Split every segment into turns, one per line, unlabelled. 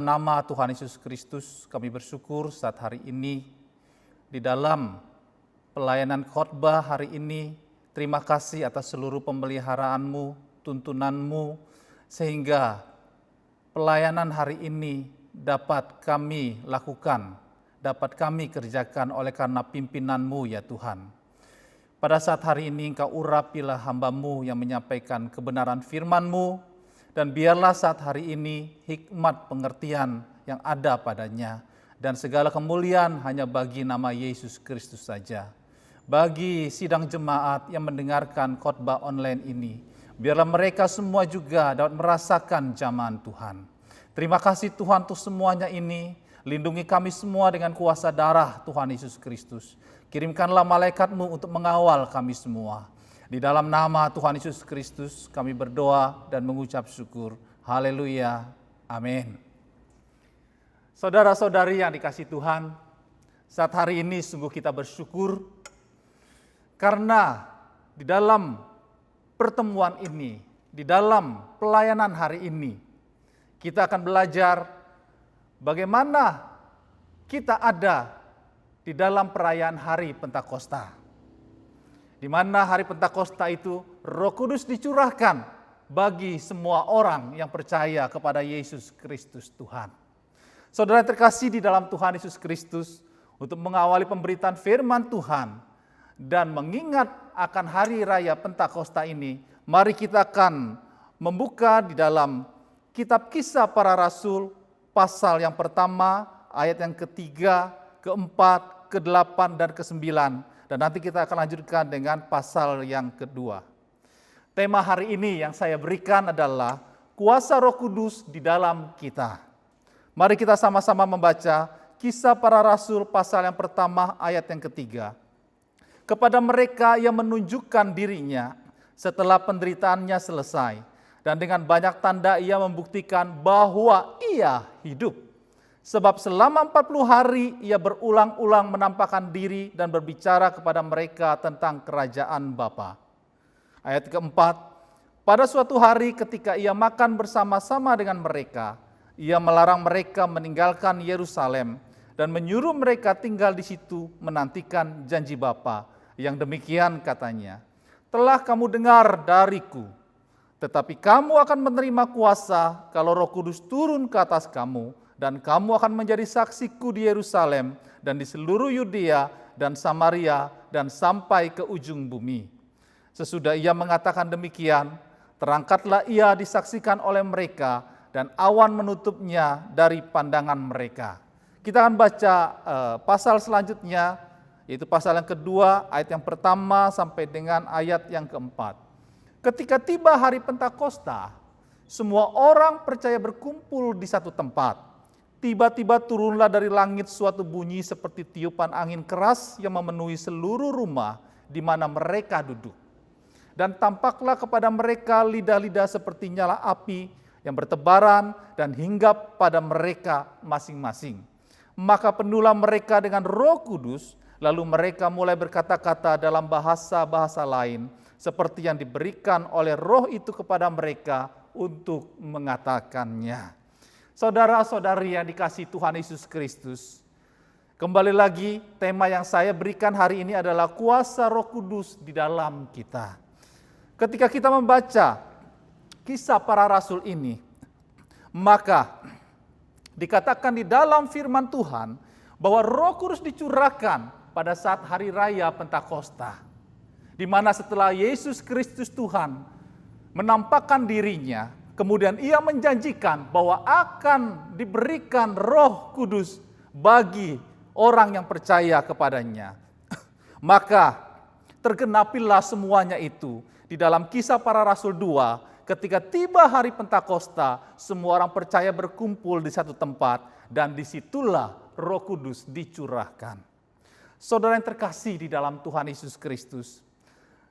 Nama Tuhan Yesus Kristus, kami bersyukur saat hari ini di dalam pelayanan khotbah hari ini. Terima kasih atas seluruh pemeliharaan-Mu, tuntunan-Mu, sehingga pelayanan hari ini dapat kami lakukan, dapat kami kerjakan oleh karena pimpinan-Mu ya Tuhan. Pada saat hari ini Engkau urapilah hamba-Mu yang menyampaikan kebenaran firman-Mu, dan biarlah saat hari ini hikmat pengertian yang ada padanya dan segala kemuliaan hanya bagi nama Yesus Kristus saja. Bagi sidang jemaat yang mendengarkan khotbah online ini, biarlah mereka semua juga dapat merasakan jamahan Tuhan. Terima kasih Tuhan untuk semuanya ini. Lindungi kami semua dengan kuasa darah Tuhan Yesus Kristus. Kirimkanlah malaikat-Mu untuk mengawal kami semua. Di dalam nama Tuhan Yesus Kristus kami berdoa dan mengucap syukur. Haleluya. Amin. Saudara-saudari yang dikasihi Tuhan, saat hari ini sungguh kita bersyukur karena di dalam pertemuan ini, di dalam pelayanan hari ini, kita akan belajar bagaimana kita ada di dalam perayaan Hari Pentakosta. Di mana hari Pentakosta itu Roh Kudus dicurahkan bagi semua orang yang percaya kepada Yesus Kristus Tuhan. Saudara terkasih di dalam Tuhan Yesus Kristus, untuk mengawali pemberitaan firman Tuhan dan mengingat akan hari raya Pentakosta ini, mari kita akan membuka di dalam kitab Kisah Para Rasul pasal yang pertama, ayat yang ketiga, keempat, ke-8 dan ke-9. Dan nanti kita akan lanjutkan dengan pasal yang kedua. Tema hari ini yang saya berikan adalah kuasa Roh Kudus di dalam kita. Mari kita sama-sama membaca Kisah Para Rasul pasal yang pertama ayat yang ketiga. Kepada mereka yang menunjukkan dirinya setelah penderitaannya selesai, dan dengan banyak tanda ia membuktikan bahwa ia hidup. Sebab selama 40 hari ia berulang-ulang menampakkan diri dan berbicara kepada mereka tentang kerajaan Bapa. Ayat keempat, pada suatu hari ketika ia makan bersama-sama dengan mereka, ia melarang mereka meninggalkan Yerusalem dan menyuruh mereka tinggal di situ menantikan janji Bapa. Yang demikian katanya, telah kamu dengar dariku, tetapi kamu akan menerima kuasa kalau Roh Kudus turun ke atas kamu, dan kamu akan menjadi saksiku di Yerusalem dan di seluruh Yudea dan Samaria dan sampai ke ujung bumi. Sesudah ia mengatakan demikian, terangkatlah ia disaksikan oleh mereka dan awan menutupnya dari pandangan mereka. Kita akan baca pasal selanjutnya, yaitu pasal yang kedua, ayat yang pertama sampai dengan ayat yang keempat. Ketika tiba hari Pentakosta, semua orang percaya berkumpul di satu tempat. Tiba-tiba turunlah dari langit suatu bunyi seperti tiupan angin keras yang memenuhi seluruh rumah di mana mereka duduk. Dan tampaklah kepada mereka lidah-lidah seperti nyala api yang bertebaran dan hinggap pada mereka masing-masing. Maka penuhlah mereka dengan Roh Kudus, lalu mereka mulai berkata-kata dalam bahasa-bahasa lain, seperti yang diberikan oleh Roh itu kepada mereka untuk mengatakannya. Saudara-saudari yang dikasihi Tuhan Yesus Kristus, kembali lagi tema yang saya berikan hari ini adalah kuasa Roh Kudus di dalam kita. Ketika kita membaca Kisah Para Rasul ini, maka dikatakan di dalam firman Tuhan bahwa Roh Kudus dicurahkan pada saat hari raya Pentakosta, di mana setelah Yesus Kristus Tuhan menampakkan dirinya, kemudian ia menjanjikan bahwa akan diberikan Roh Kudus bagi orang yang percaya kepadanya. Maka tergenapilah semuanya itu di dalam Kisah Para Rasul 2, ketika tiba hari Pentakosta, semua orang percaya berkumpul di satu tempat dan disitulah Roh Kudus dicurahkan. Saudara yang terkasih di dalam Tuhan Yesus Kristus,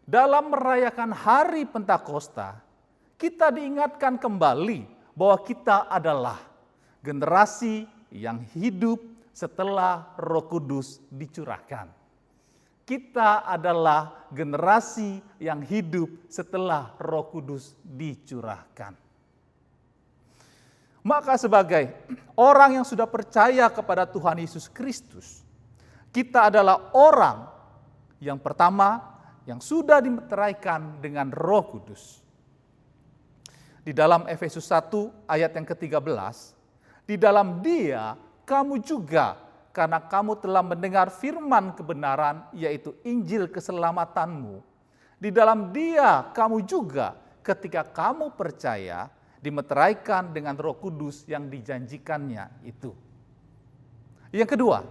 dalam merayakan hari Pentakosta, kita diingatkan kembali bahwa kita adalah generasi yang hidup setelah Roh Kudus dicurahkan. Kita adalah generasi yang hidup setelah Roh Kudus dicurahkan. Maka sebagai orang yang sudah percaya kepada Tuhan Yesus Kristus, kita adalah orang yang pertama yang sudah dimeteraikan dengan Roh Kudus. Di dalam Efesus 1 ayat yang ke-13, di dalam Dia kamu juga, karena kamu telah mendengar firman kebenaran, yaitu Injil keselamatanmu. Di dalam Dia kamu juga, ketika kamu percaya, dimeteraikan dengan Roh Kudus yang dijanjikannya itu. Yang kedua,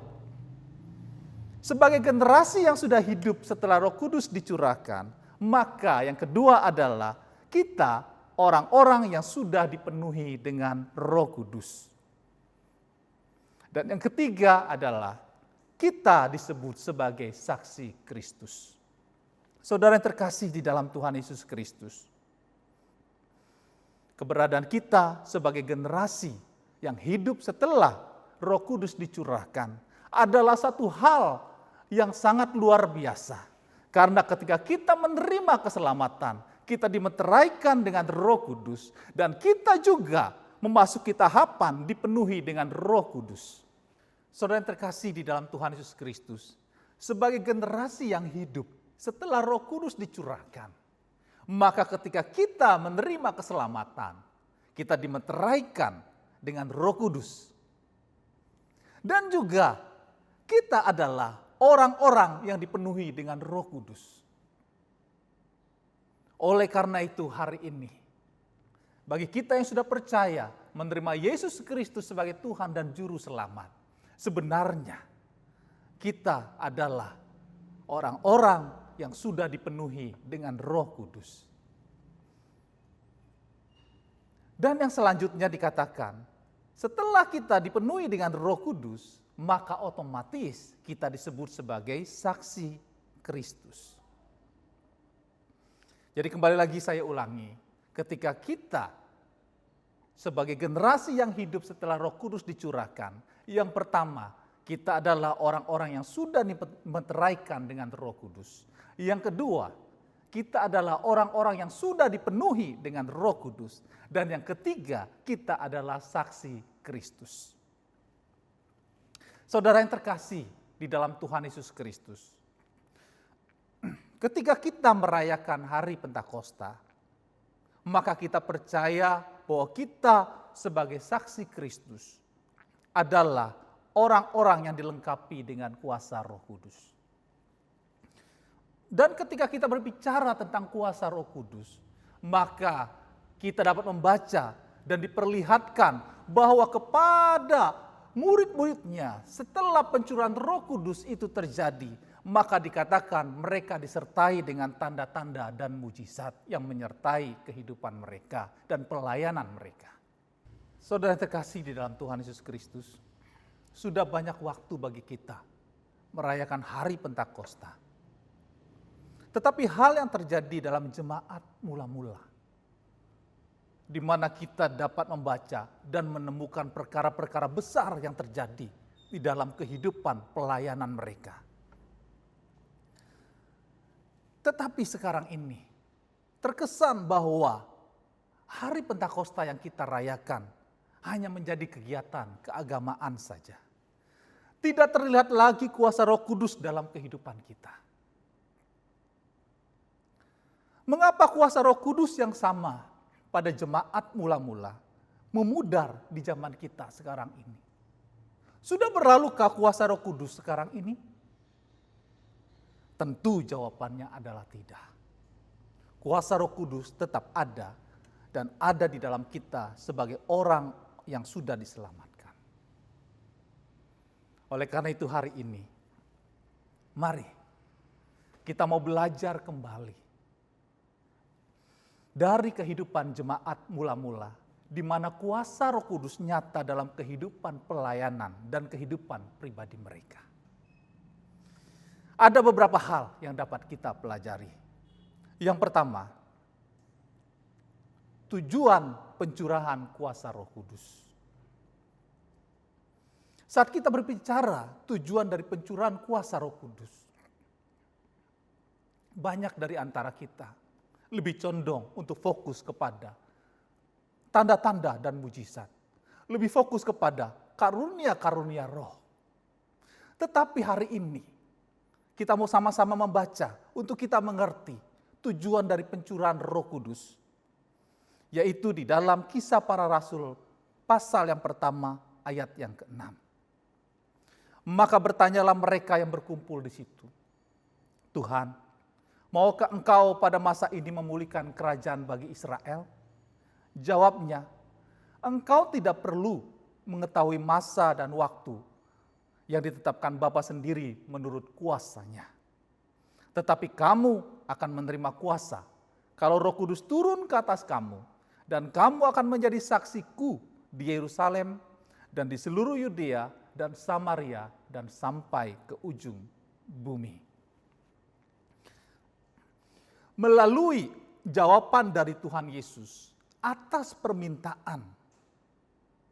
sebagai generasi yang sudah hidup setelah Roh Kudus dicurahkan, maka yang kedua adalah kita orang-orang yang sudah dipenuhi dengan Roh Kudus. Dan yang ketiga adalah kita disebut sebagai saksi Kristus. Saudara yang terkasih di dalam Tuhan Yesus Kristus, keberadaan kita sebagai generasi yang hidup setelah Roh Kudus dicurahkan adalah satu hal yang sangat luar biasa. Karena ketika kita menerima keselamatan, kita dimeteraikan dengan Roh Kudus, dan kita juga memasuki tahapan dipenuhi dengan Roh Kudus. Saudara yang terkasih di dalam Tuhan Yesus Kristus, sebagai generasi yang hidup setelah Roh Kudus dicurahkan, maka ketika kita menerima keselamatan, kita dimeteraikan dengan Roh Kudus. Dan juga kita adalah orang-orang yang dipenuhi dengan Roh Kudus. Oleh karena itu hari ini, bagi kita yang sudah percaya menerima Yesus Kristus sebagai Tuhan dan Juru Selamat, sebenarnya kita adalah orang-orang yang sudah dipenuhi dengan Roh Kudus. Dan yang selanjutnya dikatakan, setelah kita dipenuhi dengan Roh Kudus, maka otomatis kita disebut sebagai saksi Kristus. Jadi kembali lagi saya ulangi, ketika kita sebagai generasi yang hidup setelah Roh Kudus dicurahkan, yang pertama, kita adalah orang-orang yang sudah dimeteraikan dengan Roh Kudus. Yang kedua, kita adalah orang-orang yang sudah dipenuhi dengan Roh Kudus. Dan yang ketiga, kita adalah saksi Kristus. Saudara yang terkasih di dalam Tuhan Yesus Kristus, ketika kita merayakan hari Pentakosta, maka kita percaya bahwa kita sebagai saksi Kristus adalah orang-orang yang dilengkapi dengan kuasa Roh Kudus. Dan ketika kita berbicara tentang kuasa Roh Kudus, maka kita dapat membaca dan diperlihatkan bahwa kepada murid-muridnya setelah pencurahan Roh Kudus itu terjadi, maka dikatakan mereka disertai dengan tanda-tanda dan mujizat yang menyertai kehidupan mereka dan pelayanan mereka. Saudara yang terkasih di dalam Tuhan Yesus Kristus, sudah banyak waktu bagi kita merayakan hari Pentakosta. Tetapi hal yang terjadi dalam jemaat mula-mula, di mana kita dapat membaca dan menemukan perkara-perkara besar yang terjadi di dalam kehidupan pelayanan mereka. Tetapi sekarang ini terkesan bahwa hari Pentakosta yang kita rayakan hanya menjadi kegiatan keagamaan saja. Tidak terlihat lagi kuasa Roh Kudus dalam kehidupan kita. Mengapa kuasa Roh Kudus yang sama pada jemaat mula-mula memudar di zaman kita sekarang ini? Sudah berlalukah kuasa Roh Kudus sekarang ini? Tentu jawabannya adalah tidak. Kuasa Roh Kudus tetap ada dan ada di dalam kita sebagai orang yang sudah diselamatkan. Oleh karena itu hari ini, mari kita mau belajar kembali dari kehidupan jemaat mula-mula, di mana kuasa Roh Kudus nyata dalam kehidupan pelayanan dan kehidupan pribadi mereka. Ada beberapa hal yang dapat kita pelajari. Yang pertama, tujuan pencurahan kuasa Roh Kudus. Saat kita berbicara tujuan dari pencurahan kuasa Roh Kudus, banyak dari antara kita lebih condong untuk fokus kepada tanda-tanda dan mujizat. lebih fokus kepada karunia-karunia roh. Tetapi hari ini kita mau sama-sama membaca untuk kita mengerti tujuan dari pencurahan Roh Kudus, yaitu di dalam Kisah Para Rasul pasal yang pertama ayat yang ke-6. Maka bertanyalah mereka yang berkumpul di situ, Tuhan, maukah Engkau pada masa ini memulihkan kerajaan bagi Israel? Jawabnya, Engkau tidak perlu mengetahui masa dan waktu yang ditetapkan Bapa sendiri menurut kuasanya. Tetapi kamu akan menerima kuasa kalau Roh Kudus turun ke atas kamu, dan kamu akan menjadi saksiku di Yerusalem dan di seluruh Yudea dan Samaria dan sampai ke ujung bumi. Melalui jawaban dari Tuhan Yesus atas permintaan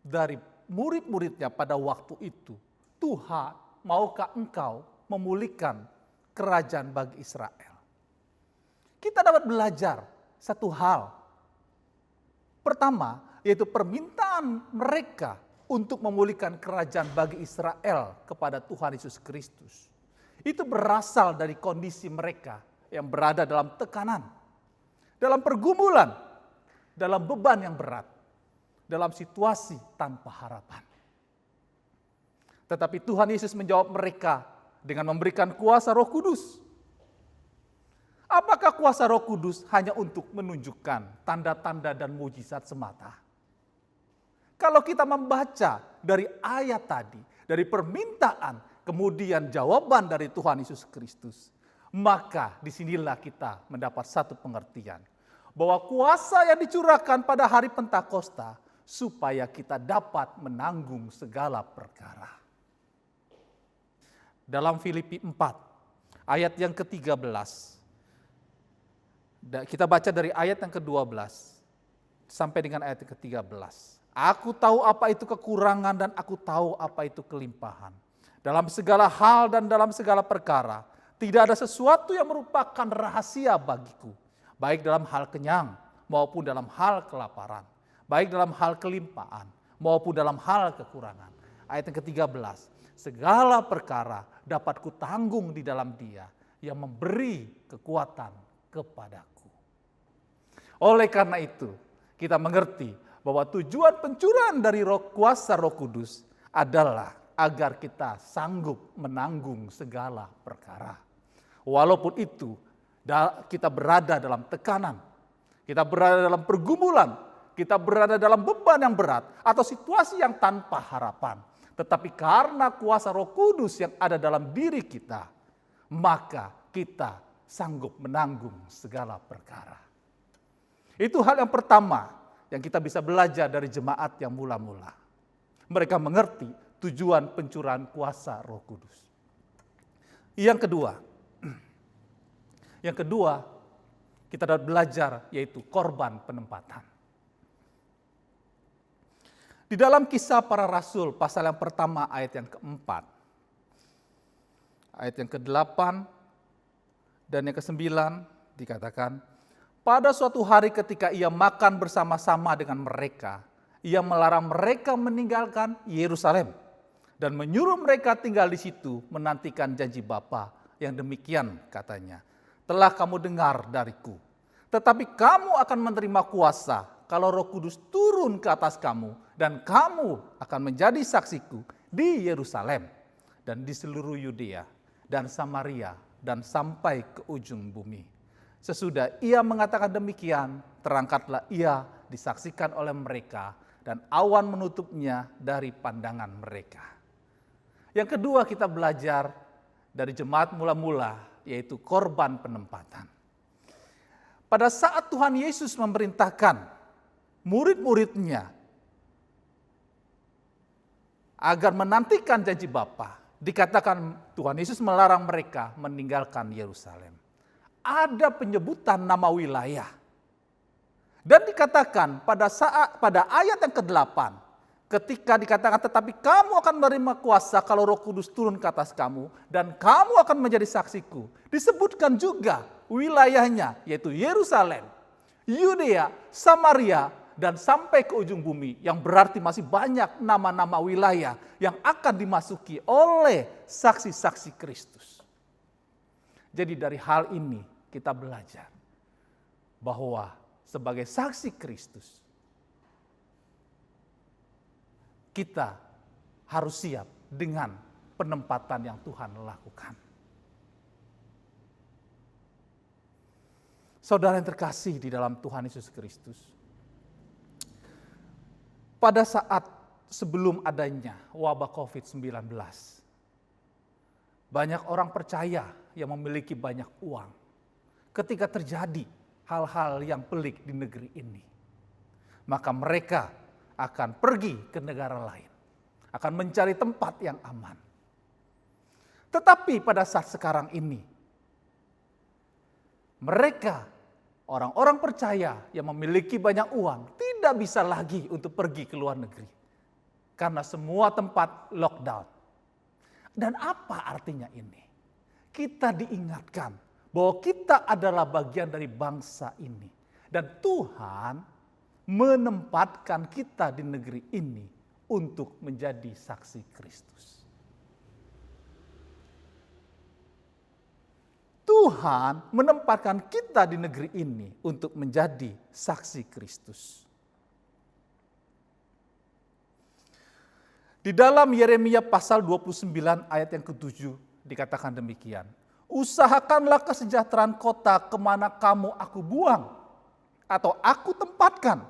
dari murid-muridnya pada waktu itu, Tuhan, maukah Engkau memulihkan kerajaan bagi Israel? Kita dapat belajar satu hal. Pertama, yaitu permintaan mereka untuk memulihkan kerajaan bagi Israel kepada Tuhan Yesus Kristus. Itu berasal dari kondisi mereka yang berada dalam tekanan, dalam pergumulan, dalam beban yang berat, dalam situasi tanpa harapan. Tetapi Tuhan Yesus menjawab mereka dengan memberikan kuasa Roh Kudus. Apakah kuasa Roh Kudus hanya untuk menunjukkan tanda-tanda dan mujizat semata? Kalau kita membaca dari ayat tadi, dari permintaan, kemudian jawaban dari Tuhan Yesus Kristus, maka disinilah kita mendapat satu pengertian, bahwa kuasa yang dicurahkan pada hari Pentakosta supaya kita dapat menanggung segala perkara. Dalam Filipi 4, ayat yang ke-13, kita baca dari ayat yang ke-12 sampai dengan ayat yang ke-13. Aku tahu apa itu kekurangan dan aku tahu apa itu kelimpahan. Dalam segala hal dan dalam segala perkara, tidak ada sesuatu yang merupakan rahasia bagiku, baik dalam hal kenyang maupun dalam hal kelaparan, baik dalam hal kelimpahan maupun dalam hal kekurangan. Ayat yang ke-13, segala perkara dapat kutanggung di dalam Dia yang memberi kekuatan kepadaku. Oleh karena itu, kita mengerti bahwa tujuan pencurahan dari kuasa Roh Kudus adalah agar kita sanggup menanggung segala perkara. Walaupun itu kita berada dalam tekanan, kita berada dalam pergumulan, kita berada dalam beban yang berat atau situasi yang tanpa harapan. Tetapi karena kuasa Roh Kudus yang ada dalam diri kita, maka kita sanggup menanggung segala perkara. Itu hal yang pertama yang kita bisa belajar dari jemaat yang mula-mula. Mereka mengerti tujuan pencurahan kuasa Roh Kudus. Yang kedua kita dapat belajar yaitu korban penempatan. Di dalam Kisah Para Rasul pasal yang pertama ayat yang ke-4, ayat yang ke-8 dan yang ke-9 dikatakan, pada suatu hari ketika ia makan bersama-sama dengan mereka, ia melarang mereka meninggalkan Yerusalem dan menyuruh mereka tinggal di situ menantikan janji Bapa yang demikian katanya, telah kamu dengar dariku, tetapi kamu akan menerima kuasa kalau Roh Kudus turun ke atas kamu, dan kamu akan menjadi saksiku di Yerusalem dan di seluruh Yudea dan Samaria dan sampai ke ujung bumi. Sesudah ia mengatakan demikian, terangkatlah ia disaksikan oleh mereka dan awan menutupnya dari pandangan mereka. Yang kedua kita belajar dari jemaat mula-mula yaitu korban penempatan. Pada saat Tuhan Yesus memerintahkan murid-muridnya agar menantikan janji Bapa, dikatakan Tuhan Yesus melarang mereka meninggalkan Yerusalem. Ada penyebutan nama wilayah. Dan dikatakan pada ayat yang ke-8, ketika dikatakan tetapi kamu akan menerima kuasa kalau Roh Kudus turun ke atas kamu dan kamu akan menjadi saksiku. Disebutkan juga wilayahnya yaitu Yerusalem, Yudea, Samaria dan sampai ke ujung bumi, yang berarti masih banyak nama-nama wilayah yang akan dimasuki oleh saksi-saksi Kristus. Jadi dari hal ini kita belajar bahwa sebagai saksi Kristus, kita harus siap dengan penempatan yang Tuhan lakukan. Saudara yang terkasih di dalam Tuhan Yesus Kristus, pada saat sebelum adanya wabah COVID-19, banyak orang percaya yang memiliki banyak uang. Ketika terjadi hal-hal yang pelik di negeri ini, maka mereka akan pergi ke negara lain, akan mencari tempat yang aman. Tetapi pada saat sekarang ini, mereka orang-orang percaya yang memiliki banyak uang tidak bisa lagi untuk pergi ke luar negeri. Karena semua tempat lockdown. Dan apa artinya ini? Kita diingatkan bahwa kita adalah bagian dari bangsa ini. Dan Tuhan menempatkan kita di negeri ini untuk menjadi saksi Kristus. Tuhan menempatkan kita di negeri ini untuk menjadi saksi Kristus. Di dalam Yeremia pasal 29 ayat yang ke-7 dikatakan demikian. Usahakanlah kesejahteraan kota kemana kamu aku buang atau aku tempatkan,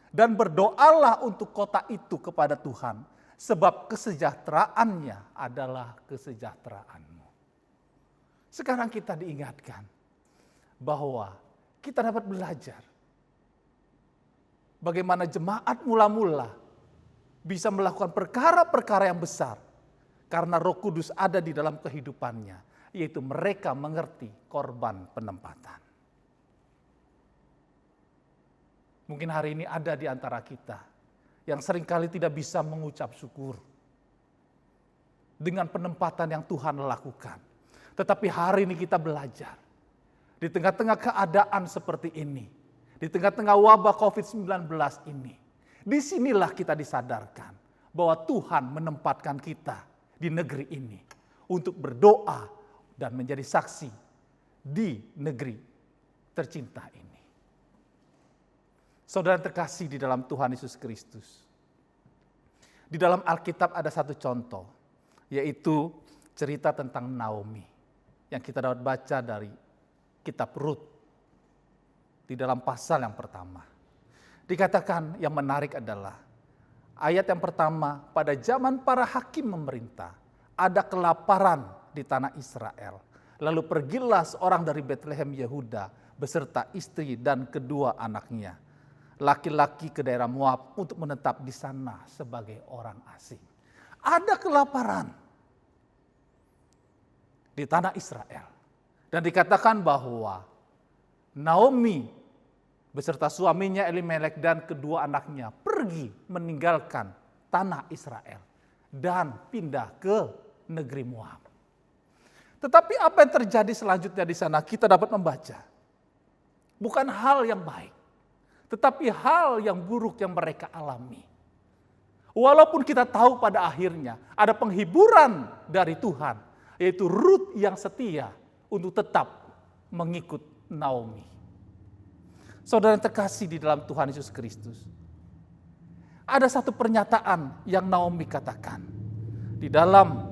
dan berdoalah untuk kota itu kepada Tuhan, sebab kesejahteraannya adalah kesejahteraanmu. Sekarang kita diingatkan bahwa kita dapat belajar bagaimana jemaat mula-mula bisa melakukan perkara-perkara yang besar karena Roh Kudus ada di dalam kehidupannya, yaitu mereka mengerti korban penempatan. Mungkin hari ini ada di antara kita yang seringkali tidak bisa mengucap syukur dengan penempatan yang Tuhan lakukan. Tetapi hari ini kita belajar, di tengah-tengah keadaan seperti ini, di tengah-tengah wabah COVID-19 ini, disinilah kita disadarkan bahwa Tuhan menempatkan kita di negeri ini untuk berdoa dan menjadi saksi di negeri tercinta ini. Saudara terkasih di dalam Tuhan Yesus Kristus, di dalam Alkitab ada satu contoh, yaitu cerita tentang Naomi, yang kita dapat baca dari kitab Rut di dalam pasal yang pertama. Dikatakan yang menarik adalah ayat yang pertama, pada zaman para hakim memerintah, ada kelaparan di tanah Israel. Lalu pergilah seorang dari Betlehem Yehuda beserta istri dan kedua anaknya, laki-laki ke daerah Moab untuk menetap di sana sebagai orang asing. Ada kelaparan di tanah Israel. Dan dikatakan bahwa Naomi beserta suaminya Elimelek dan kedua anaknya pergi meninggalkan tanah Israel dan pindah ke negeri Moab. Tetapi apa yang terjadi selanjutnya di sana kita dapat membaca. Bukan hal yang baik, tetapi hal yang buruk yang mereka alami. Walaupun kita tahu pada akhirnya ada penghiburan dari Tuhan, yaitu Rut yang setia untuk tetap mengikut Naomi. Saudara yang terkasih di dalam Tuhan Yesus Kristus, ada satu pernyataan yang Naomi katakan di dalam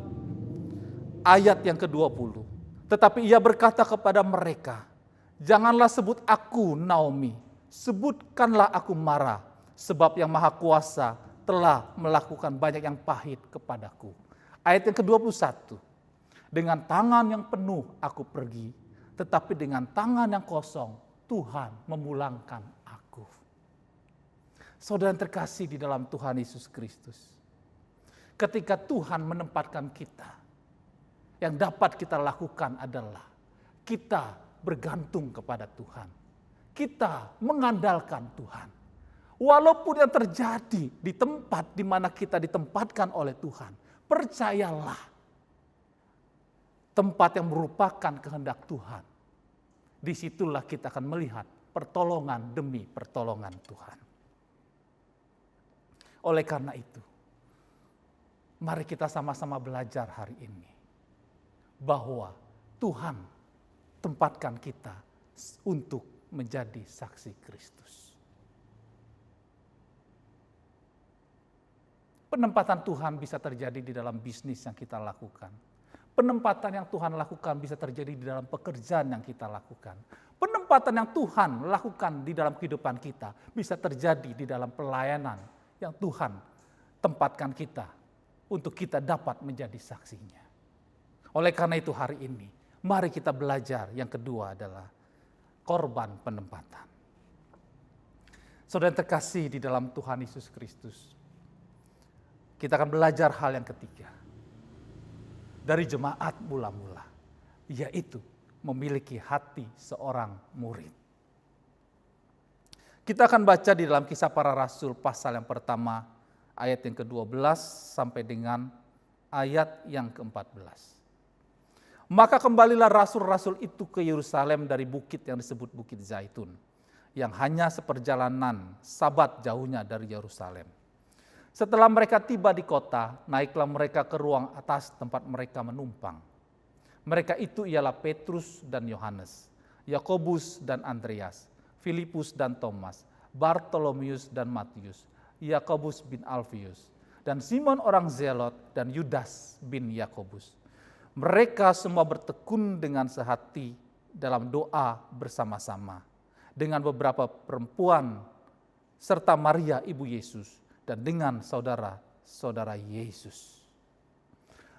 ayat yang ke-20. Tetapi ia berkata kepada mereka, janganlah sebut aku Naomi, sebutkanlah aku Mara, sebab yang Maha Kuasa telah melakukan banyak yang pahit kepadaku. Ayat yang ke-21. Dengan tangan yang penuh aku pergi, tetapi dengan tangan yang kosong Tuhan memulangkan aku. Saudara yang terkasih di dalam Tuhan Yesus Kristus, ketika Tuhan menempatkan kita, yang dapat kita lakukan adalah kita bergantung kepada Tuhan. Kita mengandalkan Tuhan. Walaupun yang terjadi di tempat di mana kita ditempatkan oleh Tuhan, percayalah, tempat yang merupakan kehendak Tuhan, disitulah kita akan melihat pertolongan demi pertolongan Tuhan. Oleh karena itu, mari kita sama-sama belajar hari ini bahwa Tuhan tempatkan kita untuk menjadi saksi Kristus. Penempatan Tuhan bisa terjadi di dalam bisnis yang kita lakukan. Penempatan yang Tuhan lakukan bisa terjadi di dalam pekerjaan yang kita lakukan. Penempatan yang Tuhan lakukan di dalam kehidupan kita bisa terjadi di dalam pelayanan yang Tuhan tempatkan kita untuk kita dapat menjadi saksinya. Oleh karena itu hari ini, mari kita belajar yang kedua adalah korban penempatan. Saudara yang terkasih di dalam Tuhan Yesus Kristus, kita akan belajar hal yang ketiga dari jemaat mula-mula, yaitu memiliki hati seorang murid. Kita akan baca di dalam Kisah Para Rasul pasal yang pertama, ayat yang ke-12 sampai dengan ayat yang ke-14. Maka kembalilah rasul-rasul itu ke Yerusalem dari bukit yang disebut Bukit Zaitun, yang hanya seperjalanan Sabat jauhnya dari Yerusalem. Setelah mereka tiba di kota, naiklah mereka ke ruang atas tempat mereka menumpang. Mereka itu ialah Petrus dan Yohanes, Yakobus dan Andreas, Filipus dan Thomas, Bartolomeus dan Matius, Yakobus bin Alfius, dan Simon orang Zelot dan Yudas bin Yakobus. Mereka semua bertekun dengan sehati dalam doa bersama-sama dengan beberapa perempuan serta Maria ibu Yesus dan dengan saudara-saudara Yesus.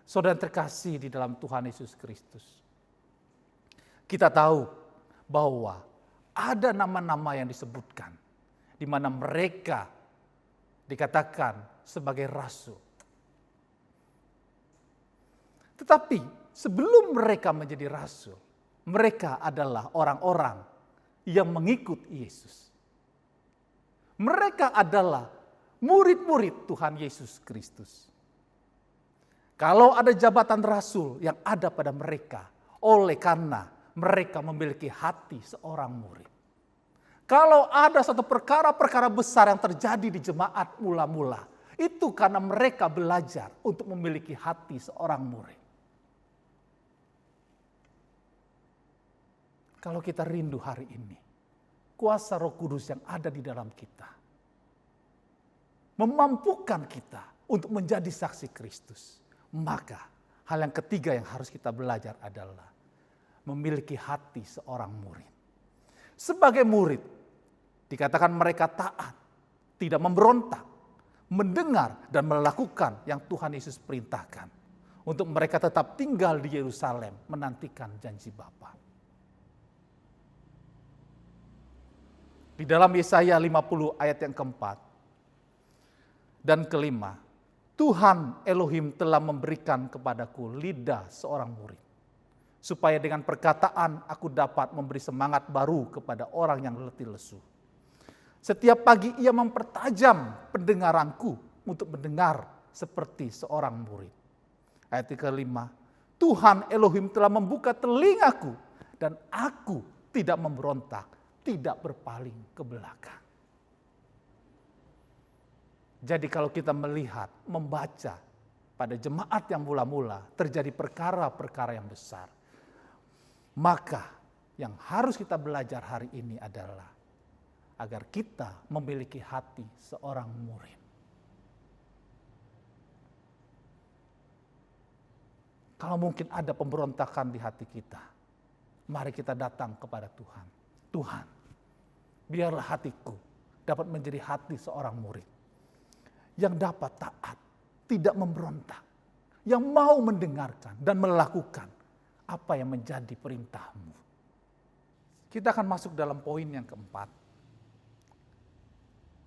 Saudara terkasih di dalam Tuhan Yesus Kristus, kita tahu bahwa ada nama-nama yang disebutkan di mana mereka dikatakan sebagai rasul. Tetapi sebelum mereka menjadi rasul, mereka adalah orang-orang yang mengikut Yesus. Mereka adalah murid-murid Tuhan Yesus Kristus. Kalau ada jabatan rasul yang ada pada mereka, oleh karena mereka memiliki hati seorang murid. Kalau ada satu perkara-perkara besar yang terjadi di jemaat mula-mula, itu karena mereka belajar untuk memiliki hati seorang murid. Kalau kita rindu hari ini, kuasa Roh Kudus yang ada di dalam kita memampukan kita untuk menjadi saksi Kristus. Maka hal yang ketiga yang harus kita belajar adalah memiliki hati seorang murid. Sebagai murid, dikatakan mereka taat, tidak memberontak, mendengar dan melakukan yang Tuhan Yesus perintahkan. Untuk mereka tetap tinggal di Yerusalem menantikan janji Bapa. Di dalam Yesaya 50 ayat yang keempat dan kelima, Tuhan Elohim telah memberikan kepadaku lidah seorang murid, supaya dengan perkataan aku dapat memberi semangat baru kepada orang yang letih lesu. Setiap pagi ia mempertajam pendengaranku untuk mendengar seperti seorang murid. Ayat kelima, Tuhan Elohim telah membuka telingaku dan aku tidak memberontak, tidak berpaling ke belakang. Jadi kalau kita melihat, membaca pada jemaat yang mula-mula terjadi perkara-perkara yang besar, maka yang harus kita belajar hari ini adalah agar kita memiliki hati seorang murid. Kalau mungkin ada pemberontakan di hati kita, mari kita datang kepada Tuhan. Tuhan, biarlah hatiku dapat menjadi hati seorang murid yang dapat taat, tidak memberontak, yang mau mendengarkan dan melakukan apa yang menjadi perintah-Mu. Kita akan masuk dalam poin yang keempat.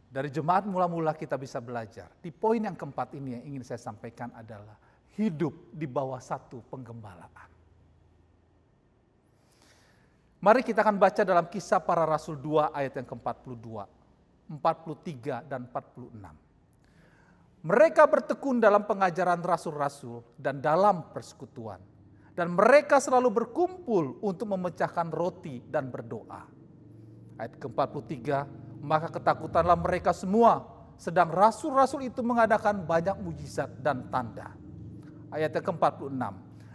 Dari jemaat mula-mula kita bisa belajar. Di poin yang keempat ini yang ingin saya sampaikan adalah hidup di bawah satu penggembalaan. Mari kita akan baca dalam Kisah Para Rasul 2 ayat yang ke-42, 43 dan 46. Mereka bertekun dalam pengajaran rasul-rasul dan dalam persekutuan. Dan mereka selalu berkumpul untuk memecahkan roti dan berdoa. Ayat ke-43, maka ketakutanlah mereka semua sedang rasul-rasul itu mengadakan banyak mujizat dan tanda. Ayat yang ke-46,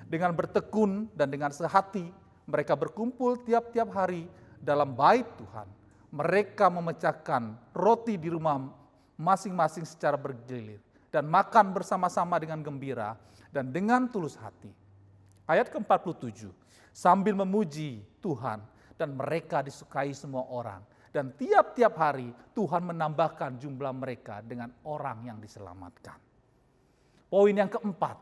dengan bertekun dan dengan sehati mereka berkumpul tiap-tiap hari dalam bait Tuhan. Mereka memecahkan roti di rumah masing-masing secara bergilir dan makan bersama-sama dengan gembira dan dengan tulus hati. Ayat ke-47, sambil memuji Tuhan dan mereka disukai semua orang. Dan tiap-tiap hari Tuhan menambahkan jumlah mereka dengan orang yang diselamatkan. Poin yang keempat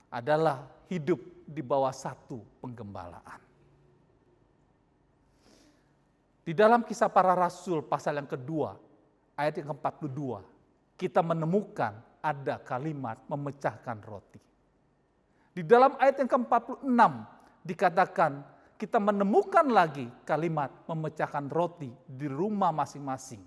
adalah hidup di bawah satu penggembalaan. Di dalam Kisah Para Rasul pasal yang kedua, ayat yang ke-42, kita menemukan ada kalimat memecahkan roti. Di dalam ayat yang ke-46 dikatakan kita menemukan lagi kalimat memecahkan roti di rumah masing-masing.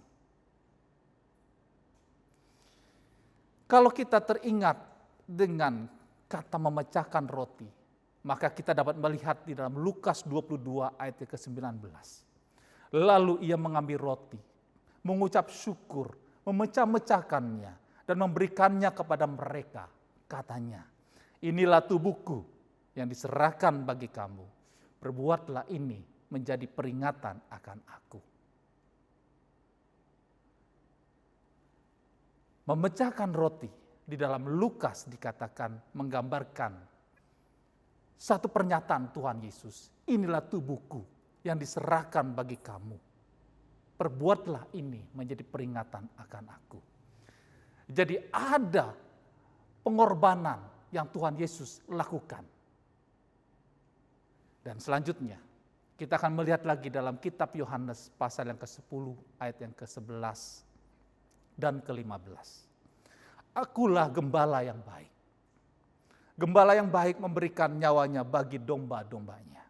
Kalau kita teringat dengan kata memecahkan roti, maka kita dapat melihat di dalam Lukas 22 ayat ke-19. Lalu ia mengambil roti, mengucap syukur, memecah-mecahkannya, dan memberikannya kepada mereka. Katanya, inilah tubuhku yang diserahkan bagi kamu. Perbuatlah ini menjadi peringatan akan aku. Memecahkan roti di dalam Lukas dikatakan menggambarkan satu pernyataan Tuhan Yesus. Inilah tubuhku yang diserahkan bagi kamu. Perbuatlah ini menjadi peringatan akan aku. Jadi ada pengorbanan yang Tuhan Yesus lakukan. Dan selanjutnya kita akan melihat lagi dalam kitab Yohanes pasal yang ke-10 ayat yang ke-11 dan ke-15. Akulah gembala yang baik. Gembala yang baik memberikan nyawanya bagi domba-dombanya.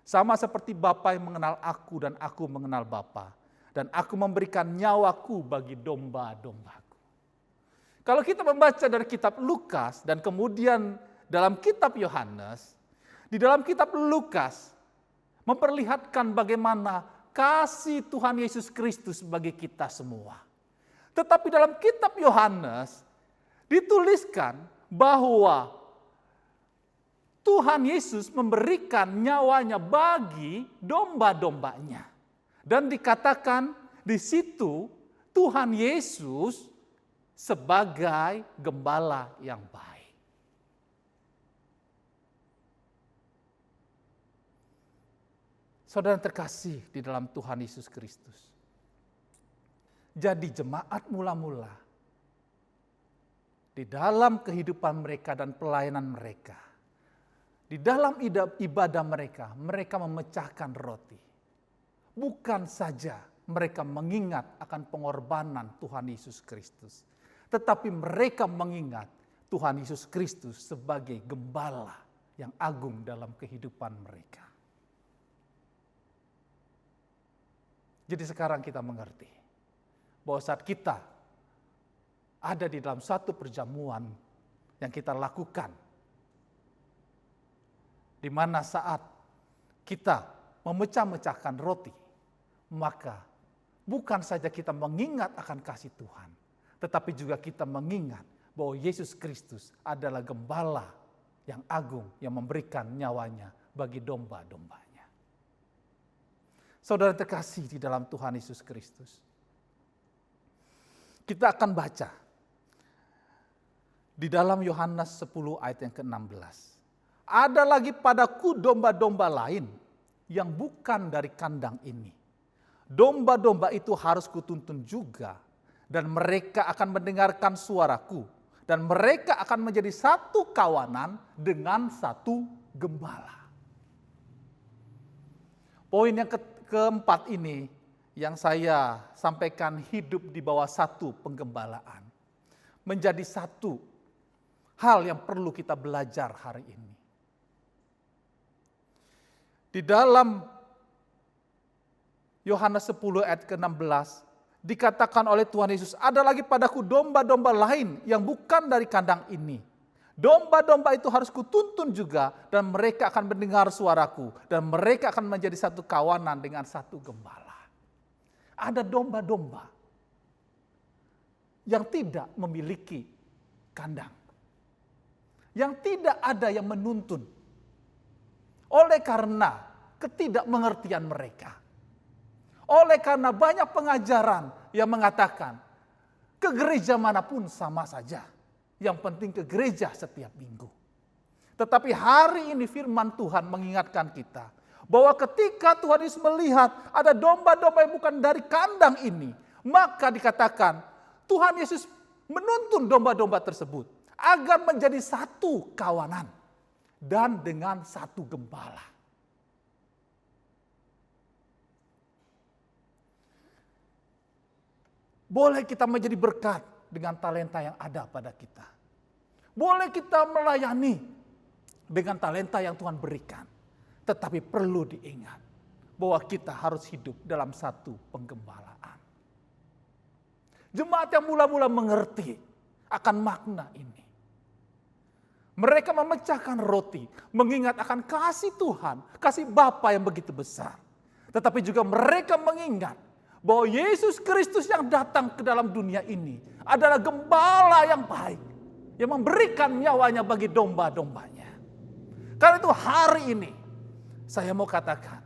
Sama seperti Bapa yang mengenal aku dan aku mengenal Bapa. Dan aku memberikan nyawaku bagi domba-dombaku. Kalau kita membaca dari kitab Lukas dan kemudian dalam kitab Yohanes, di dalam kitab Lukas memperlihatkan bagaimana kasih Tuhan Yesus Kristus bagi kita semua. Tetapi dalam kitab Yohanes dituliskan bahwa Tuhan Yesus memberikan nyawanya bagi domba-dombanya. Dan dikatakan di situ Tuhan Yesus sebagai gembala yang baik. Saudara terkasih di dalam Tuhan Yesus Kristus. Jadi jemaat mula-mula di dalam kehidupan mereka dan pelayanan mereka, di dalam ibadah mereka, mereka memecahkan roti. Bukan saja mereka mengingat akan pengorbanan Tuhan Yesus Kristus, tetapi mereka mengingat Tuhan Yesus Kristus sebagai gembala yang agung dalam kehidupan mereka. Jadi sekarang kita mengerti bahwa saat kita ada di dalam satu perjamuan yang kita lakukan, di mana saat kita memecah-mecahkan roti, maka bukan saja kita mengingat akan kasih Tuhan, tetapi juga kita mengingat bahwa Yesus Kristus adalah gembala yang agung yang memberikan nyawanya bagi domba-dombanya. Saudara terkasih di dalam Tuhan Yesus Kristus. Kita akan baca di dalam Yohanes 10 ayat yang ke-16. Ada lagi padaku domba-domba lain yang bukan dari kandang ini. Domba-domba itu harus kutuntun juga, dan mereka akan mendengarkan suaraku, dan mereka akan menjadi satu kawanan dengan satu gembala. Poin yang keempat ini yang saya sampaikan, hidup di bawah satu penggembalaan, menjadi satu hal yang perlu kita belajar hari ini. Di dalam Yohanes 10 ayat ke-16 dikatakan oleh Tuhan Yesus, ada lagi padaku domba-domba lain yang bukan dari kandang ini. Domba-domba itu harus kutuntun juga, dan mereka akan mendengar suaraku, dan mereka akan menjadi satu kawanan dengan satu gembala. Ada domba-domba yang tidak memiliki kandang. Yang tidak ada yang menuntun. Oleh karena ketidakmengertian mereka. Oleh karena banyak pengajaran yang mengatakan, ke gereja manapun sama saja. Yang penting ke gereja setiap minggu. Tetapi hari ini firman Tuhan mengingatkan kita, bahwa ketika Tuhan Yesus melihat ada domba-domba yang bukan dari kandang ini, maka dikatakan Tuhan Yesus menuntun domba-domba tersebut agar menjadi satu kawanan dan dengan satu gembala. Boleh kita menjadi berkat dengan talenta yang ada pada kita. Boleh kita melayani dengan talenta yang Tuhan berikan. Tetapi perlu diingat bahwa kita harus hidup dalam satu penggembalaan. Jemaat yang mula-mula mengerti akan makna ini. Mereka memecahkan roti, mengingat akan kasih Tuhan, kasih Bapa yang begitu besar. Tetapi juga mereka mengingat bahwa Yesus Kristus yang datang ke dalam dunia ini adalah gembala yang baik, yang memberikan nyawanya bagi domba-dombanya. Karena itu hari ini saya mau katakan,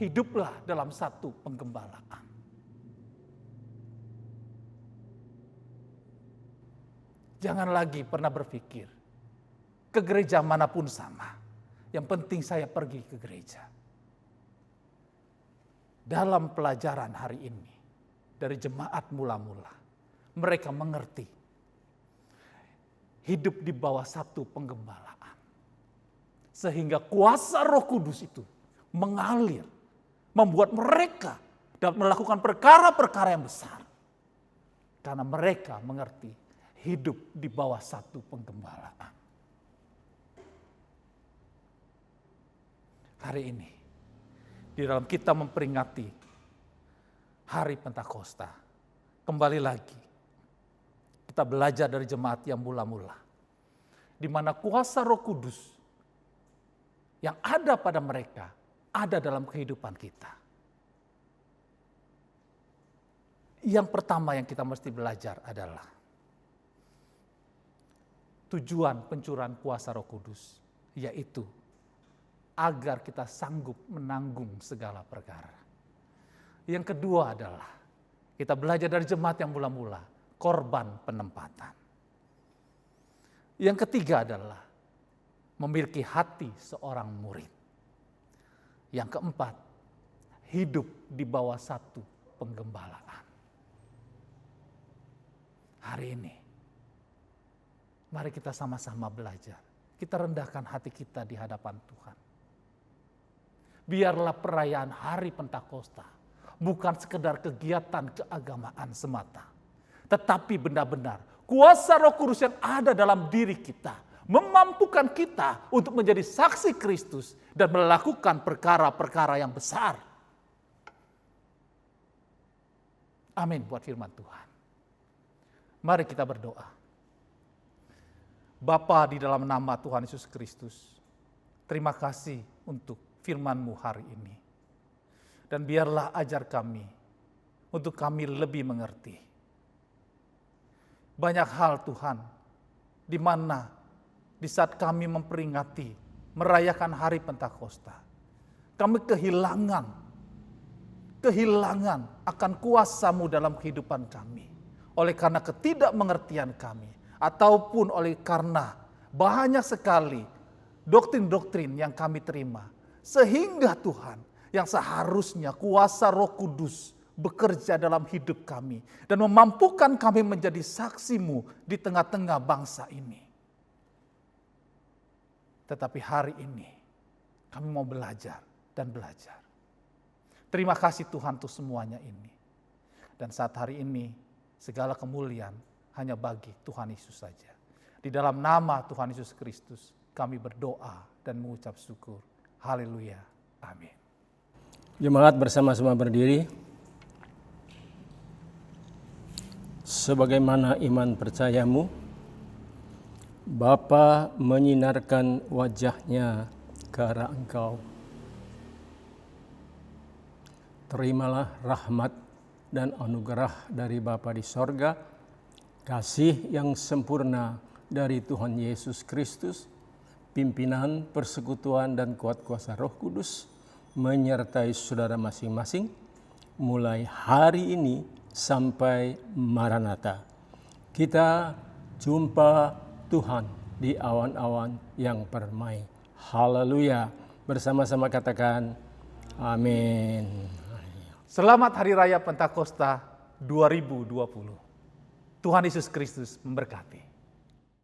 hiduplah dalam satu penggembalaan. Jangan lagi pernah berpikir, ke gereja manapun sama. Yang penting saya pergi ke gereja. Dalam pelajaran hari ini, dari jemaat mula-mula, mereka mengerti hidup di bawah satu penggembalaan. Sehingga kuasa Roh Kudus itu mengalir, membuat mereka dapat melakukan perkara-perkara yang besar. Karena mereka mengerti hidup di bawah satu penggembalaan. Hari ini, di dalam kita memperingati Hari Pentakosta, kembali lagi kita belajar dari jemaat yang mula-mula, di mana kuasa Roh Kudus yang ada pada mereka ada dalam kehidupan kita. Yang pertama yang kita mesti belajar adalah tujuan pencurahan kuasa Roh Kudus, yaitu agar kita sanggup menanggung segala perkara. Yang kedua adalah kita belajar dari jemaat yang mula-mula, korban penempatan. Yang ketiga adalah memiliki hati seorang murid. Yang keempat, hidup di bawah satu penggembalaan. Hari ini, mari kita sama-sama belajar. Kita rendahkan hati kita di hadapan Tuhan. Biarlah perayaan Hari Pentakosta bukan sekedar kegiatan keagamaan semata. Tetapi benar-benar kuasa Roh Kudus yang ada dalam diri kita memampukan kita untuk menjadi saksi Kristus dan melakukan perkara-perkara yang besar. Amin buat firman Tuhan. Mari kita berdoa. Bapa, di dalam nama Tuhan Yesus Kristus, terima kasih untuk firman-Mu hari ini. Dan biarlah ajar kami untuk kami lebih mengerti. Banyak hal Tuhan, di mana di saat kami memperingati, merayakan Hari Pentakosta, kami kehilangan akan kuasa-Mu dalam kehidupan kami. Oleh karena ketidakmengertian kami, ataupun oleh karena banyak sekali doktrin-doktrin yang kami terima. Sehingga Tuhan, yang seharusnya kuasa Roh Kudus bekerja dalam hidup kami dan memampukan kami menjadi saksi-Mu di tengah-tengah bangsa ini. Tetapi hari ini kami mau belajar dan belajar. Terima kasih Tuhan untuk semuanya ini. Dan saat hari ini segala kemuliaan hanya bagi Tuhan Yesus saja. Di dalam nama Tuhan Yesus Kristus kami berdoa dan mengucap syukur. Haleluya. Amin.
Jemaat bersama-sama berdiri. Sebagaimana iman percayamu, Bapa menyinarkan wajahnya ke arah engkau. Terimalah rahmat dan anugerah dari Bapa di sorga, kasih yang sempurna dari Tuhan Yesus Kristus, pimpinan, persekutuan, dan kuat kuasa Roh Kudus menyertai saudara masing-masing mulai hari ini sampai Maranatha. Kita jumpa Tuhan di awan-awan yang permai. Haleluya. Bersama-sama katakan amin.
Selamat Hari Raya Pentakosta 2020. Tuhan Yesus Kristus memberkati.